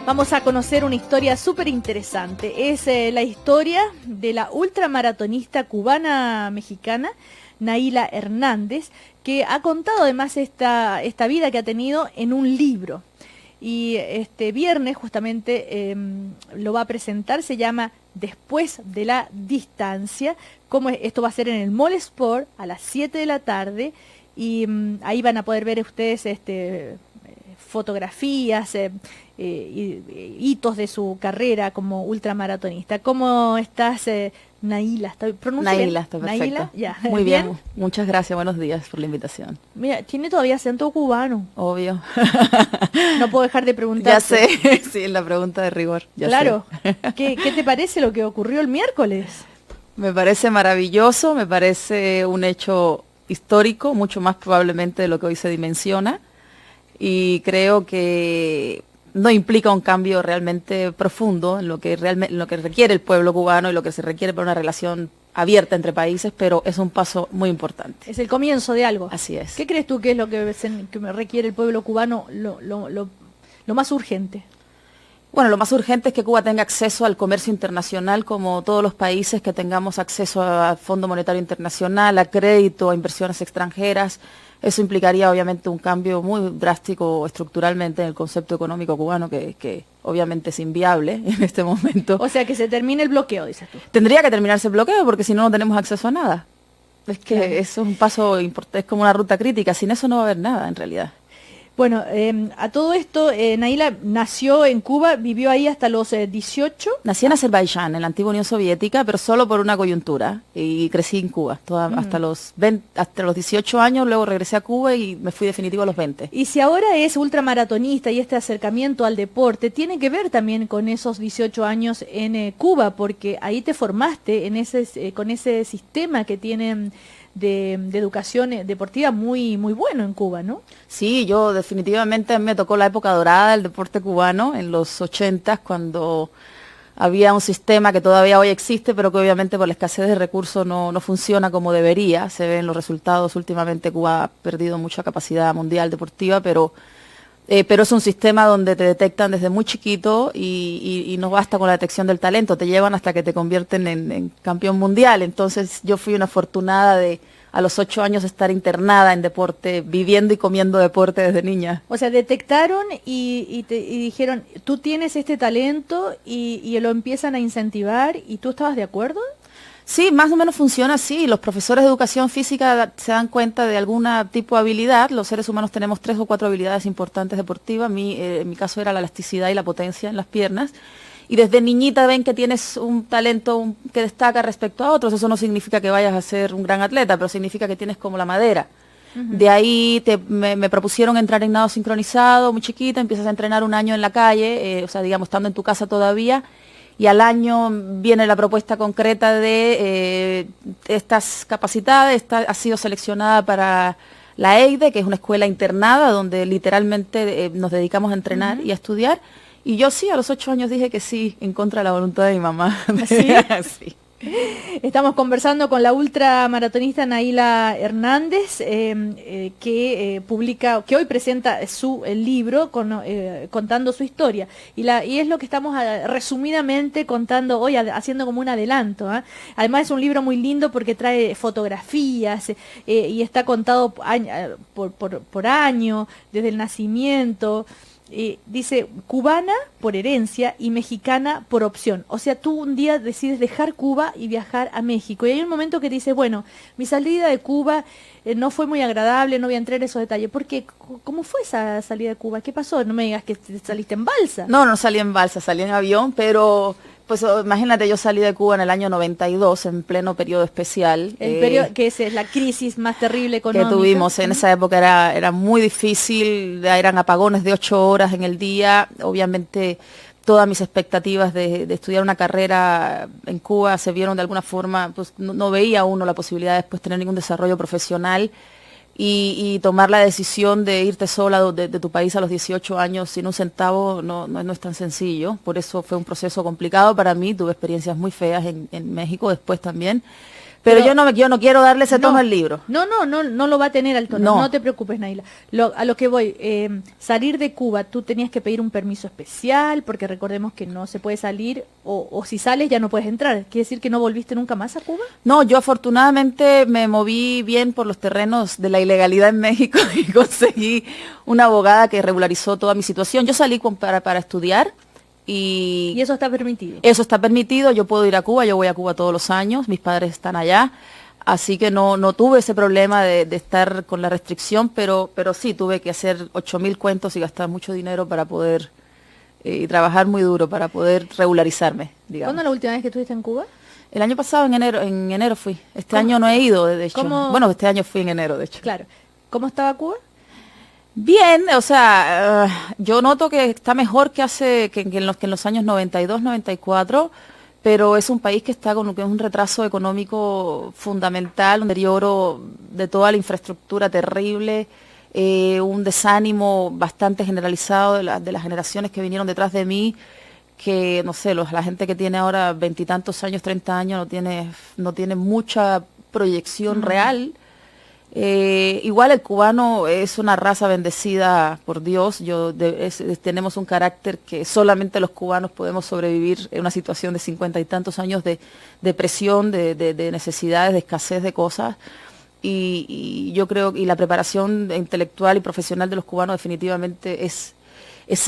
Vamos a conocer una historia súper interesante. Es la historia de la ultramaratonista cubana-mexicana Naila Hernández, que ha contado además esta vida que ha tenido en un libro. Y este viernes justamente lo va a presentar, se llama Después de la Distancia. Esto va a ser en el Mall Sport a las 7 de la tarde y ahí van a poder ver ustedes fotografías, hitos de su carrera como ultramaratonista. ¿Cómo estás, Naila? ¿Está pronunciado? Naila, está perfecto. Naila, ya. Muy bien, muchas gracias, buenos días por la invitación. Mira, tiene todavía acento cubano. Obvio. No puedo dejar de preguntar. Ya sé, sí, la pregunta de rigor. Claro. ¿Qué te parece lo que ocurrió el miércoles? Me parece maravilloso, me parece un hecho histórico, mucho más probablemente de lo que hoy se dimensiona. Y creo que no implica un cambio realmente profundo en lo que requiere el pueblo cubano y lo que se requiere para una relación abierta entre países, pero es un paso muy importante. Es el comienzo de algo. Así es. ¿Qué crees tú que es lo que requiere el pueblo cubano lo más urgente? Bueno, lo más urgente es que Cuba tenga acceso al comercio internacional, como todos los países, que tengamos acceso al Fondo Monetario Internacional, a crédito, a inversiones extranjeras. Eso implicaría obviamente un cambio muy drástico estructuralmente en el concepto económico cubano, que obviamente es inviable en este momento. O sea, que se termine el bloqueo, dices tú. Tendría que terminarse el bloqueo porque si no, no tenemos acceso a nada. Es que claro, eso es un paso importante, es como una ruta crítica, sin eso no va a haber nada en realidad. Bueno, a todo esto, Naila nació en Cuba, vivió ahí hasta los 18. Nací en Azerbaiyán, en la antigua Unión Soviética, pero solo por una coyuntura, y crecí en Cuba hasta los 18 años, luego regresé a Cuba y me fui definitivo a los 20. Y si ahora es ultramaratonista y este acercamiento al deporte, tiene que ver también con esos 18 años en Cuba, porque ahí te formaste con ese sistema que tienen de educación deportiva muy bueno en Cuba, ¿no? Sí, yo definitivamente me tocó la época dorada del deporte cubano en los 80, cuando había un sistema que todavía hoy existe, pero que obviamente por la escasez de recursos no funciona como debería. Se ven los resultados, últimamente Cuba ha perdido mucha capacidad mundial deportiva, pero es un sistema donde te detectan desde muy chiquito y no basta con la detección del talento, te llevan hasta que te convierten en campeón mundial. Entonces yo fui una afortunada de a los 8 años estar internada en deporte, viviendo y comiendo deporte desde niña. O sea, detectaron y dijeron, tú tienes este talento y lo empiezan a incentivar, ¿y tú estabas de acuerdo? Sí, más o menos funciona así. Los profesores de educación física se dan cuenta de algún tipo de habilidad. Los seres humanos tenemos 3 o 4 habilidades importantes deportivas. En mi caso era la elasticidad y la potencia en las piernas. Y desde niñita ven que tienes un talento que destaca respecto a otros. Eso no significa que vayas a ser un gran atleta, pero significa que tienes como la madera. Uh-huh. De ahí me propusieron entrar en nado sincronizado, muy chiquita. Empiezas a entrenar un año en la calle, digamos, estando en tu casa todavía. Y al año viene la propuesta concreta de estás capacitada, has sido seleccionada para la EIDE, que es una escuela internada donde literalmente nos dedicamos a entrenar y a estudiar. Y yo sí, a los 8 años dije que sí, en contra de la voluntad de mi mamá. ¿Sí? Sí. Estamos conversando con la ultramaratonista Naila Hernández, que hoy presenta el libro contando su historia. Y es lo que estamos resumidamente contando hoy, haciendo como un adelanto. Además es un libro muy lindo porque trae fotografías y está contado por año, desde el nacimiento. Dice, cubana por herencia y mexicana por opción. O sea, tú un día decides dejar Cuba y viajar a México. Y hay un momento que dices, bueno, mi salida de Cuba no fue muy agradable, no voy a entrar en esos detalles. ¿Por qué? ¿Cómo fue esa salida de Cuba? ¿Qué pasó? No me digas que saliste en balsa. No salí en balsa, salí en avión, pero pues imagínate, yo salí de Cuba en el año 92, en pleno periodo especial. El periodo que es la crisis más terrible económica. Que tuvimos en esa época era muy difícil, eran apagones de 8 horas en el día. Obviamente todas mis expectativas de estudiar una carrera en Cuba se vieron de alguna forma, pues no veía uno la posibilidad de después tener ningún desarrollo profesional. Y tomar la decisión de irte sola de tu país a los 18 años sin un centavo no es tan sencillo. Por eso fue un proceso complicado para mí. Tuve experiencias muy feas en México después también. Pero yo no quiero darle ese tono al libro. No lo va a tener al tono, no te preocupes, Naila. A lo que voy, salir de Cuba, tú tenías que pedir un permiso especial, porque recordemos que no se puede salir, o si sales ya no puedes entrar. ¿Quiere decir que no volviste nunca más a Cuba? No, yo afortunadamente me moví bien por los terrenos de la ilegalidad en México y conseguí una abogada que regularizó toda mi situación. Yo salí para estudiar. Y eso está permitido. Eso está permitido, yo puedo ir a Cuba, yo voy a Cuba todos los años, mis padres están allá, así que no tuve ese problema de estar con la restricción, pero sí tuve que hacer 8.000 cuentos y gastar mucho dinero para poder, y trabajar muy duro para poder regularizarme, digamos. ¿Cuándo es la última vez que estuviste en Cuba? El año pasado, en enero fui. Este año no he ido, de hecho. Bueno, este año fui en enero, de hecho. Claro. ¿Cómo estaba Cuba? Bien, o sea, yo noto que está mejor que en los años 92, 94, pero es un país que está con un retraso económico fundamental, un deterioro de toda la infraestructura terrible, un desánimo bastante generalizado de las generaciones que vinieron detrás de mí, que no sé, la gente que tiene ahora 20 y tantos años, 30 años, no tiene mucha proyección real. Igual el cubano es una raza bendecida por Dios. Tenemos un carácter que solamente los cubanos podemos sobrevivir en una situación de 50 y tantos años de depresión, de necesidades, de escasez de cosas. Y yo creo que la preparación intelectual y profesional de los cubanos definitivamente es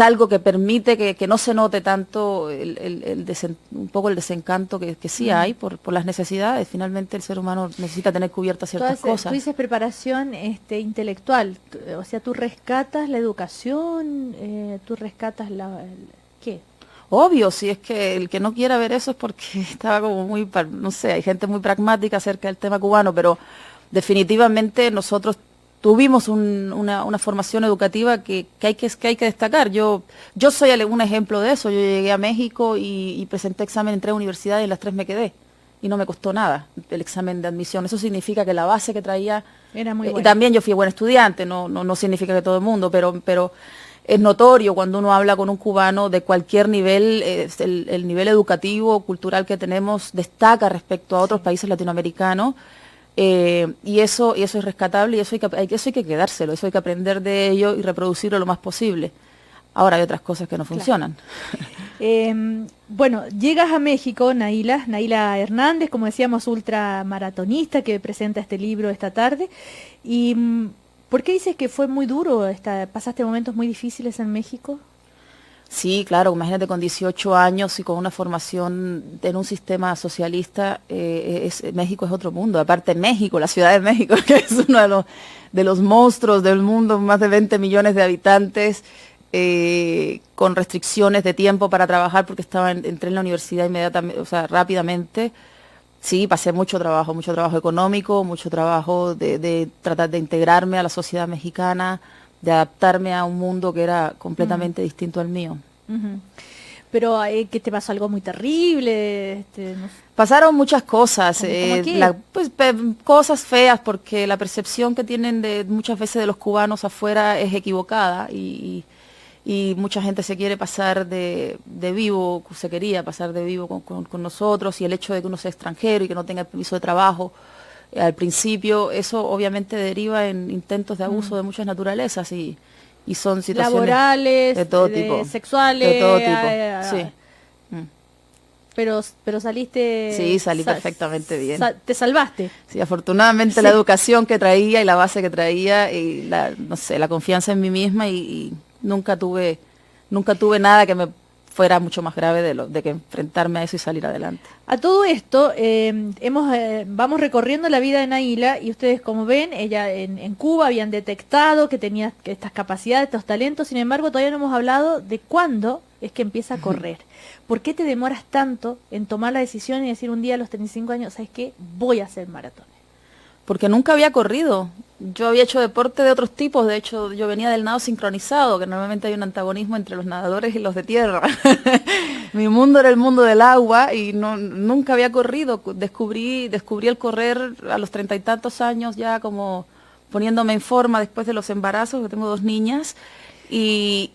algo que permite que no se note tanto un poco el desencanto que sí hay por las necesidades. Finalmente el ser humano necesita tener cubiertas ciertas cosas. Tú dices preparación intelectual, o sea, tú rescatas la educación, tú rescatas ¿qué? Obvio, si es que el que no quiera ver eso es porque estaba como muy, no sé, hay gente muy pragmática acerca del tema cubano, pero definitivamente nosotros tuvimos una formación educativa que hay que destacar. Yo soy un ejemplo de eso. Yo llegué a México y presenté examen en 3 universidades y en las 3 me quedé. Y no me costó nada el examen de admisión. Eso significa que la base que traía era muy buena. Y también yo fui buen estudiante, no significa que todo el mundo, pero es notorio cuando uno habla con un cubano de cualquier nivel, el nivel educativo, cultural que tenemos destaca respecto a otros países latinoamericanos. Y eso es rescatable y eso hay que quedárselo, eso hay que aprender de ello y reproducirlo lo más posible. Ahora hay otras cosas que no funcionan. Bueno, llegas a México, Naila Hernández, como decíamos, ultramaratonista que presenta este libro esta tarde. ¿Y por qué dices que fue muy duro? ¿Pasaste momentos muy difíciles en México? Sí, claro, imagínate con 18 años y con una formación en un sistema socialista, México es otro mundo. Aparte México, la Ciudad de México, que es uno de los monstruos del mundo, más de 20 millones de habitantes, con restricciones de tiempo para trabajar porque entré en la universidad inmediatamente, o sea, rápidamente. Sí, pasé mucho trabajo económico, mucho trabajo de tratar de integrarme a la sociedad mexicana, de adaptarme a un mundo que era completamente distinto al mío. Pero ¿qué te pasó? ¿Algo muy terrible? No sé. Pasaron muchas cosas, ¿Cómo cosas feas, porque la percepción que tienen muchas veces de los cubanos afuera es equivocada y mucha gente se quiere pasar de vivo, se quería pasar de vivo con nosotros, y el hecho de que uno sea extranjero y que no tenga permiso de trabajo, al principio eso obviamente deriva en intentos de abuso de muchas naturalezas y son situaciones laborales, de todo tipo, sexuales, de todo tipo. Sí. Pero saliste. Sí, salí perfectamente bien. Te salvaste. Sí, afortunadamente la educación que traía y la base que traía y la confianza en mí misma y nunca tuve nada que me fuera mucho más grave de que enfrentarme a eso y salir adelante. A todo esto, vamos recorriendo la vida de Naila y ustedes, como ven, ella en Cuba habían detectado que tenía estas capacidades, estos talentos. Sin embargo, todavía no hemos hablado de cuándo es que empieza a correr. ¿Por qué te demoras tanto en tomar la decisión y decir un día a los 35 años, ¿sabes qué? Voy a hacer maratones. Porque nunca había corrido. Yo había hecho deporte de otros tipos, de hecho yo venía del nado sincronizado, que normalmente hay un antagonismo entre los nadadores y los de tierra. Mi mundo era el mundo del agua y nunca había corrido. Descubrí el correr a los 30 y tantos años, ya como poniéndome en forma después de los embarazos, que tengo 2 niñas, y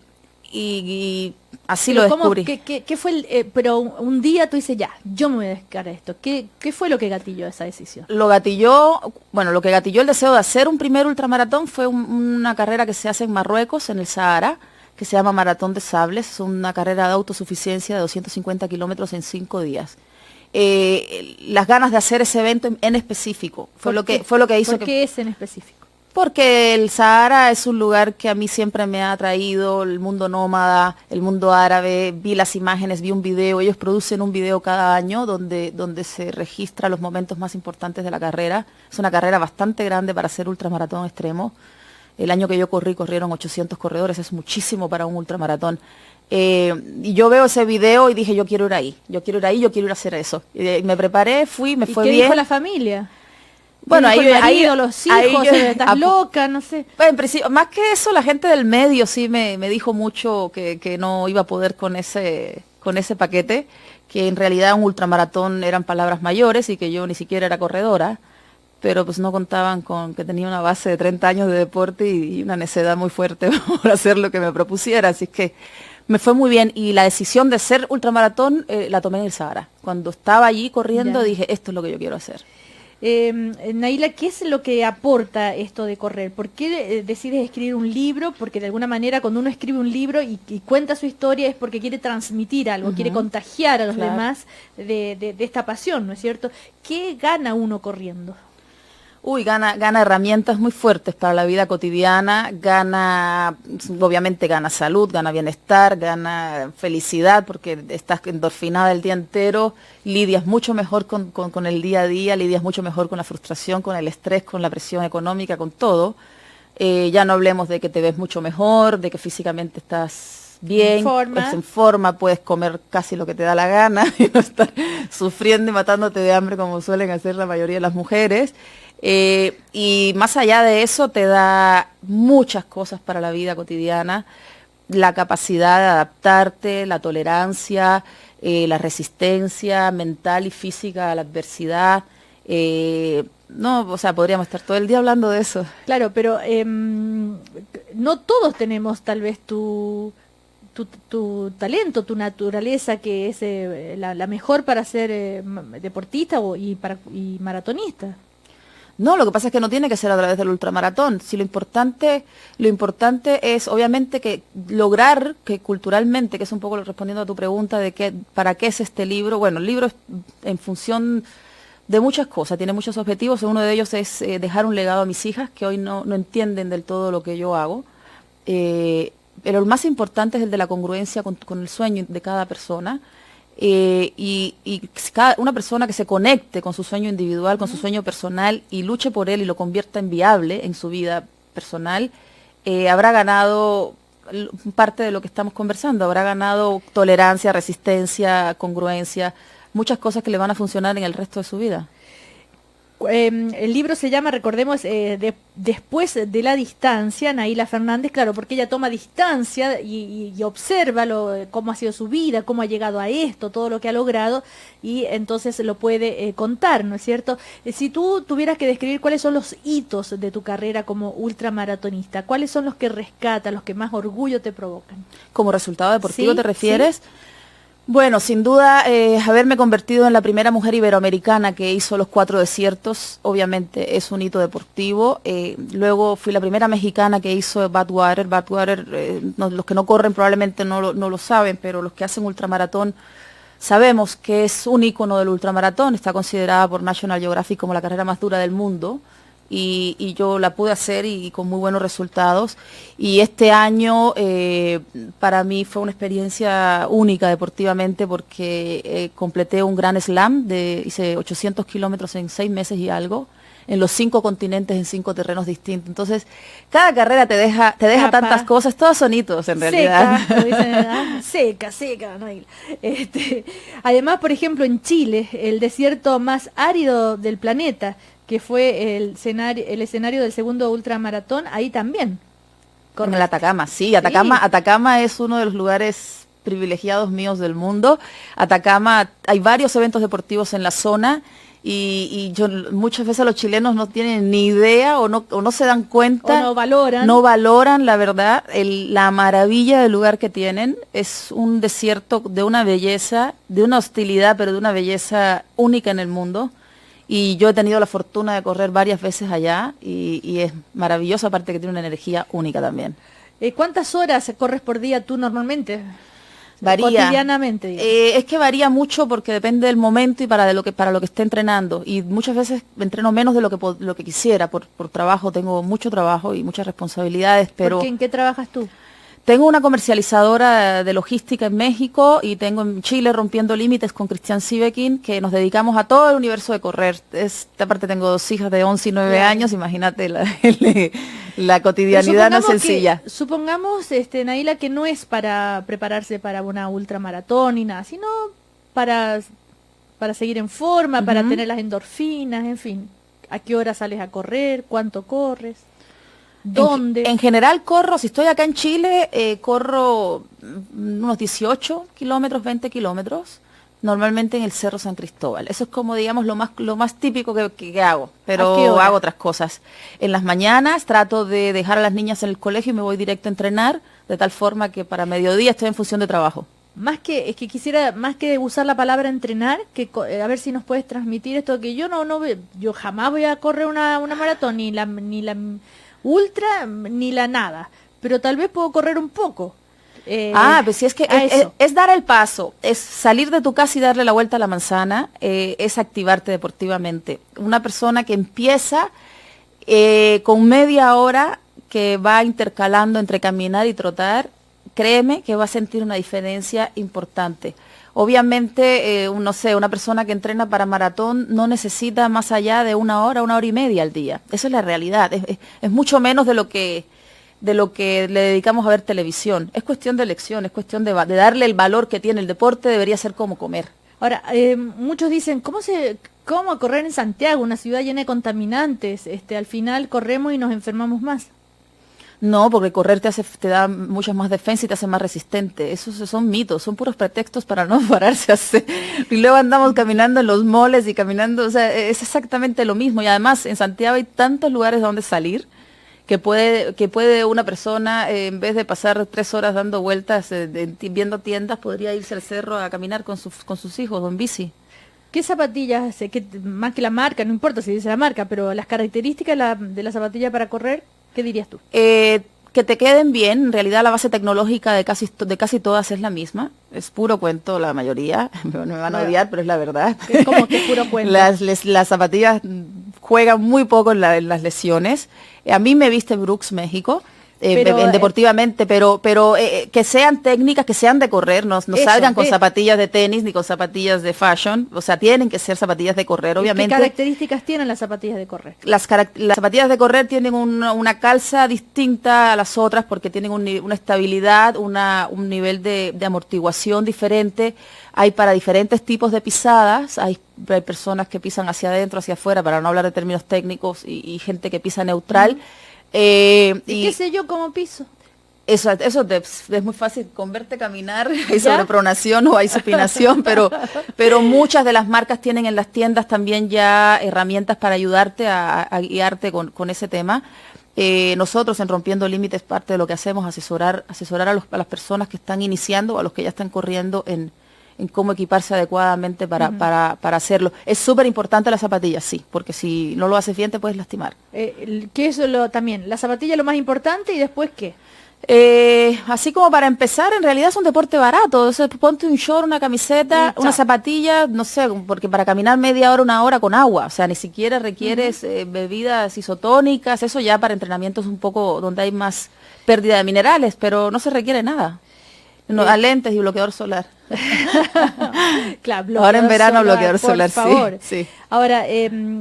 y así Pero lo descubrí. ¿qué fue pero un día tú dices, ya, yo me voy a dedicar a esto. ¿Qué fue lo que gatilló esa decisión? Lo que gatilló el deseo de hacer un primer ultramaratón fue una carrera que se hace en Marruecos, en el Sahara, que se llama Maratón de Sables. Es una carrera de autosuficiencia de 250 kilómetros en 5 días. Las ganas de hacer ese evento en específico fue lo que hizo. ¿Por qué es en específico? Porque el Sahara es un lugar que a mí siempre me ha atraído, el mundo nómada, el mundo árabe. Vi las imágenes, vi un video. Ellos producen un video cada año donde se registra los momentos más importantes de la carrera. Es una carrera bastante grande para hacer ultramaratón extremo. El año que yo corrieron 800 corredores, es muchísimo para un ultramaratón. Y yo veo ese video y dije, yo quiero ir ahí, yo quiero ir a hacer eso. Me preparé, fui, me fue bien. ¿Y qué dijo la familia? Bueno, ahí el marido, los hijos, estás loca, no sé. En principio, más que eso, la gente del medio sí me dijo mucho que no iba a poder con ese paquete, que en realidad un ultramaratón eran palabras mayores y que yo ni siquiera era corredora, pero pues no contaban con que tenía una base de 30 años de deporte y una necedad muy fuerte por hacer lo que me propusiera, así que me fue muy bien. Y la decisión de ser ultramaratón la tomé en el Sahara. Cuando estaba allí corriendo dije, esto es lo que yo quiero hacer. Naila, ¿qué es lo que aporta esto de correr? ¿Por qué decides escribir un libro? Porque de alguna manera cuando uno escribe un libro y cuenta su historia es porque quiere transmitir algo, quiere contagiar a los demás de esta pasión, ¿no es cierto? ¿Qué gana uno corriendo? Gana herramientas muy fuertes para la vida cotidiana, obviamente gana salud, gana bienestar, gana felicidad, porque estás endorfinada el día entero, lidias mucho mejor con el día a día, lidias mucho mejor con la frustración, con el estrés, con la presión económica, con todo. Ya no hablemos de que te ves mucho mejor, de que físicamente estás bien, en forma, puedes comer casi lo que te da la gana y no estar sufriendo y matándote de hambre como suelen hacer la mayoría de las mujeres. Y más allá de eso te da muchas cosas para la vida cotidiana, la capacidad de adaptarte, la tolerancia, la resistencia mental y física a la adversidad. Podríamos estar todo el día hablando de eso. Claro, pero no todos tenemos tal vez tu talento, tu naturaleza, que es la mejor para ser deportista y maratonista. No, lo que pasa es que no tiene que ser a través del ultramaratón. Si lo importante es obviamente que lograr que culturalmente, que es un poco respondiendo a tu pregunta de para qué es este libro. Bueno, el libro es en función de muchas cosas, tiene muchos objetivos. Uno de ellos es dejar un legado a mis hijas que hoy no entienden del todo lo que yo hago. Pero el más importante es el de la congruencia con el sueño de cada persona. Y una persona que se conecte con su sueño individual, con su sueño personal y luche por él y lo convierta en viable en su vida personal, habrá ganado parte de lo que estamos conversando, habrá ganado tolerancia, resistencia, congruencia, muchas cosas que le van a funcionar en el resto de su vida. El libro se llama, recordemos, Después de la distancia, Naila Fernández, claro, porque ella toma distancia y observa cómo ha sido su vida, cómo ha llegado a esto, todo lo que ha logrado, y entonces lo puede contar, ¿no es cierto? Si tú tuvieras que describir cuáles son los hitos de tu carrera como ultramaratonista, ¿cuáles son los que rescatan, los que más orgullo te provocan? ¿Como resultado deportivo te refieres? ¿Sí? Bueno, sin duda, haberme convertido en la primera mujer iberoamericana que hizo los 4 desiertos, obviamente es un hito deportivo. Luego fui la primera mexicana que hizo Badwater. Badwater, los que no corren probablemente no lo saben, pero los que hacen ultramaratón sabemos que es un ícono del ultramaratón. Está considerada por National Geographic como la carrera más dura del mundo. Y yo la pude hacer y con muy buenos resultados. Y este año para mí fue una experiencia única deportivamente porque completé un Grand Slam, hice 800 kilómetros en 6 meses y algo, en los 5 continentes, en 5 terrenos distintos. Entonces, cada carrera te deja tantas cosas, todos son hitos en realidad. Seca, ¿no? Además, por ejemplo, en Chile, el desierto más árido del planeta, que fue el escenario del segundo ultramaratón, ahí también. Con el Atacama, sí. Atacama es uno de los lugares privilegiados míos del mundo. Atacama, hay varios eventos deportivos en la zona y yo muchas veces los chilenos no tienen ni idea o no se dan cuenta, o valoran. no valoran la verdad, la maravilla del lugar que tienen. Es un desierto de una belleza, de una hostilidad, pero de una belleza única en el mundo. Y yo he tenido la fortuna de correr varias veces allá y es maravilloso, aparte que tiene una energía única también. ¿Cuántas horas corres por día tú normalmente? Varía. Cotidianamente, digamos. Es que varía mucho porque depende del momento y para lo que esté entrenando. Y muchas veces entreno menos de lo que quisiera. Por trabajo, tengo mucho trabajo y muchas responsabilidades. Pero ¿Por qué? ¿En qué trabajas tú? tengo una comercializadora de logística en México y tengo en Chile Rompiendo Límites con Cristian Sivekin, que nos dedicamos a todo el universo de correr. Aparte tengo 2 hijas de 11 y 9 Claro. años, imagínate la cotidianidad no es sencilla. Supongamos, Naila, que no es para prepararse para una ultramaratón ni nada, sino para seguir en forma, para tener las endorfinas, en fin. ¿A qué hora sales a correr? ¿Cuánto corres? ¿Dónde? En general corro, si estoy acá en Chile, corro unos 18 kilómetros, 20 kilómetros, normalmente en el Cerro San Cristóbal. Eso es como, digamos, lo más típico que hago, ¿A qué pero hora? hago otras cosas. En las mañanas trato de dejar a las niñas en el colegio y me voy directo a entrenar, de tal forma que para mediodía estoy en función de trabajo. Es que quisiera, más que usar la palabra entrenar, a ver si nos puedes transmitir esto, que yo jamás voy a correr una maratón, ni la ultra, ni la nada, pero tal vez puedo correr un poco. Pues sí, es que a eso. es dar el paso, es salir de tu casa y darle la vuelta a la manzana, es activarte deportivamente. Una persona que empieza con media hora que va intercalando entre caminar y trotar, créeme que va a sentir una diferencia importante. Obviamente, no sé, una persona que entrena para maratón no necesita más allá de 1 hora, 1 hora y media al día. Esa es la realidad. Es mucho menos de lo que le dedicamos a ver televisión. Es cuestión de elección, es cuestión de darle el valor que tiene el deporte, debería ser como comer. Ahora, muchos dicen, ¿cómo correr en Santiago, una ciudad llena de contaminantes? Al final corremos y nos enfermamos más. No, porque correr te da muchas más defensa y te hace más resistente. Esos son mitos, son puros pretextos para no pararse a hacer. Y luego andamos caminando en los moles y caminando, o sea, es exactamente lo mismo. Y además en Santiago hay tantos lugares donde salir que puede una persona, en vez de pasar 3 horas dando vueltas, viendo tiendas, podría irse al cerro a caminar con sus hijos o en bici. ¿Qué zapatillas, más que la marca, no importa si dice la marca, pero las características de la zapatilla para correr, ¿qué dirías tú? Que te queden bien, en realidad la base tecnológica de casi todas es la misma, es puro cuento la mayoría, me van a odiar, pero es la verdad. ¿Cómo que es puro cuento? Las zapatillas juegan muy poco en las lesiones. A mí me viste Brooks México, deportivamente, pero que sean técnicas, que sean de correr, no salgan con zapatillas de tenis ni con zapatillas de fashion, o sea, tienen que ser zapatillas de correr, obviamente. ¿Qué características tienen las zapatillas de correr? Las zapatillas de correr tienen una calza distinta a las otras porque tienen una estabilidad, un nivel de amortiguación diferente. Hay para diferentes tipos de pisadas, hay personas que pisan hacia adentro, hacia afuera, para no hablar de términos técnicos, y gente que pisa neutral. ¿Y qué sé yo cómo piso? Eso es muy fácil con verte caminar, hay sobrepronación o hay supinación, pero muchas de las marcas tienen en las tiendas también ya herramientas para ayudarte a guiarte con ese tema. Nosotros en Rompiendo Límites, parte de lo que hacemos es asesorar a las personas que están iniciando o a los que ya están corriendo en cómo equiparse adecuadamente para hacerlo. Es súper importante la zapatilla, sí, porque si no lo haces bien te puedes lastimar. ¿Qué es también? ¿La zapatilla es lo más importante y después qué? Así como para empezar, en realidad es un deporte barato. O sea, ponte un short, una camiseta, una zapatilla, no sé, porque para caminar media hora, 1 hora con agua, o sea, ni siquiera requieres bebidas isotónicas, eso ya para entrenamientos un poco donde hay más pérdida de minerales, pero no se requiere nada. A lentes y bloqueador solar. Claro, ahora en verano bloqueador solar, por favor. Sí. Ahora,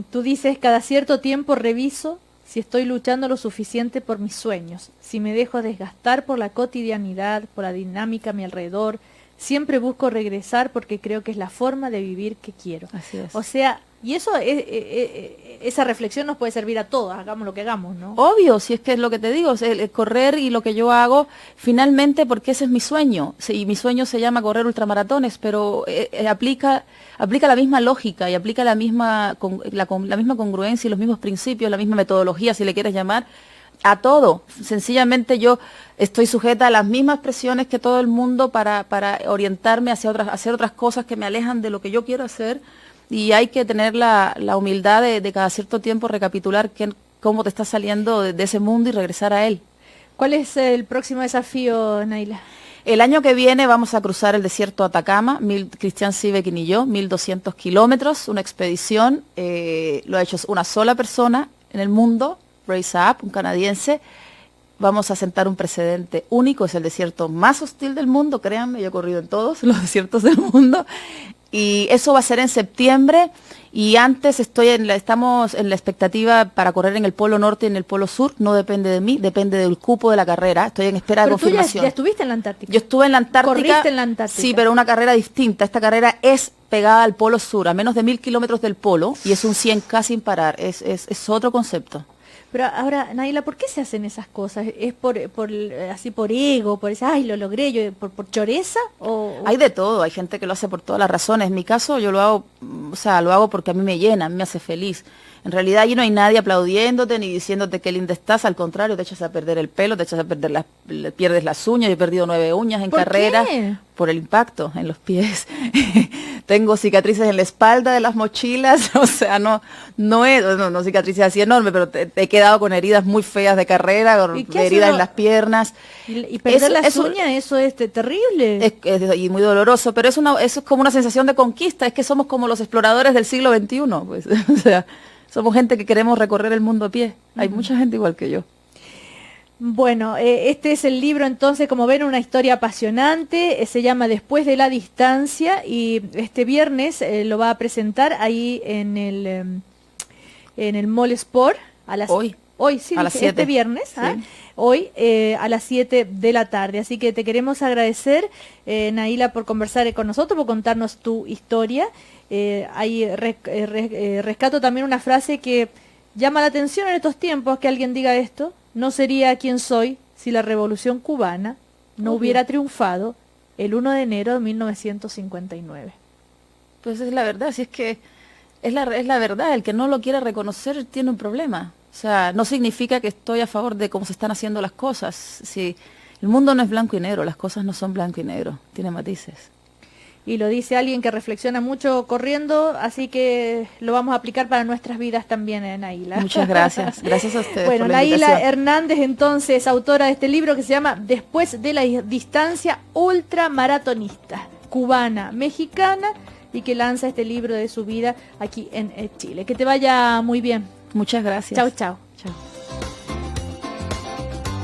tú dices, cada cierto tiempo reviso si estoy luchando lo suficiente por mis sueños, si me dejo desgastar por la cotidianidad, por la dinámica a mi alrededor, siempre busco regresar porque creo que es la forma de vivir que quiero. Así es. O sea, Y eso esa reflexión nos puede servir a todos, hagamos lo que hagamos, ¿no? Obvio, si es que es lo que te digo, el correr y lo que yo hago, finalmente, porque ese es mi sueño, y mi sueño se llama correr ultramaratones, pero aplica la misma lógica y aplica la misma congruencia y los mismos principios, la misma metodología, si le quieres llamar, a todo. Sencillamente yo estoy sujeta a las mismas presiones que todo el mundo para orientarme hacia hacer otras cosas que me alejan de lo que yo quiero hacer, y hay que tener la humildad de cada cierto tiempo recapitular cómo te estás saliendo de ese mundo y regresar a él. ¿Cuál es el próximo desafío, Nayla? El año que viene vamos a cruzar el desierto de Atacama, Cristian Sivekin y yo, 1.200 kilómetros, una expedición, lo ha hecho una sola persona en el mundo, Raise Up, un canadiense. Vamos a sentar un precedente único, es el desierto más hostil del mundo, créanme, yo he corrido en todos los desiertos del mundo, y eso va a ser en septiembre, y antes estamos en la expectativa para correr en el Polo Norte y en el Polo Sur, no depende de mí, depende del cupo de la carrera, estoy en espera de confirmación. ¿Ya estuviste en la Antártica? Yo estuve en la Antártica. ¿Corriste en la Antártica? Sí, pero una carrera distinta, esta carrera es pegada al Polo Sur, a menos de 1.000 kilómetros del polo, y es un 100K sin parar, es otro concepto. Pero ahora, Nayla, ¿por qué se hacen esas cosas? ¿Es así por ego, por decir, ay, lo logré, yo, por choreza? Hay de todo, hay gente que lo hace por todas las razones. En mi caso yo lo hago, lo hago porque a mí me llena, a mí me hace feliz. En realidad allí no hay nadie aplaudiéndote ni diciéndote qué linda estás, al contrario, te echas a perder el pelo, te echas a perder pierdes las uñas. Yo he perdido 9 uñas en carrera. ¿Qué? Por el impacto en los pies. Tengo cicatrices en la espalda de las mochilas, o sea, no cicatrices así enormes, pero he quedado con heridas muy feas de carrera, con heridas en las piernas. ¿Y perder las uñas, eso es terrible? Y muy doloroso, pero eso es como una sensación de conquista, es que somos como los exploradores del siglo XXI, pues, o sea, somos gente que queremos recorrer el mundo a pie. Hay mucha gente igual que yo. Bueno, este es el libro entonces, como ven, una historia apasionante, se llama Después de la distancia, y este viernes lo va a presentar ahí en el Mall Sport a las hoy sí, a las 7. Este viernes, sí. Hoy a las 7 de la tarde. Así que te queremos agradecer, Nayla, por conversar con nosotros, por contarnos tu historia. Ahí rescato también una frase que llama la atención en estos tiempos, que alguien diga esto: no sería quien soy si la Revolución Cubana no hubiera triunfado el 1 de enero de 1959. Pues es la verdad, si es que es la verdad, el que no lo quiere reconocer tiene un problema. O sea, no significa que estoy a favor de cómo se están haciendo las cosas. Si el mundo no es blanco y negro, las cosas no son blanco y negro, tiene matices. Y lo dice alguien que reflexiona mucho corriendo, así que lo vamos a aplicar para nuestras vidas también, Nayla. Muchas gracias, gracias a ustedes. Bueno, por la invitación. Nayla Hernández, entonces, autora de este libro que se llama Después de la distancia, ultramaratonista, cubana, mexicana, y que lanza este libro de su vida aquí en Chile. Que te vaya muy bien. Muchas gracias. Chau, chau.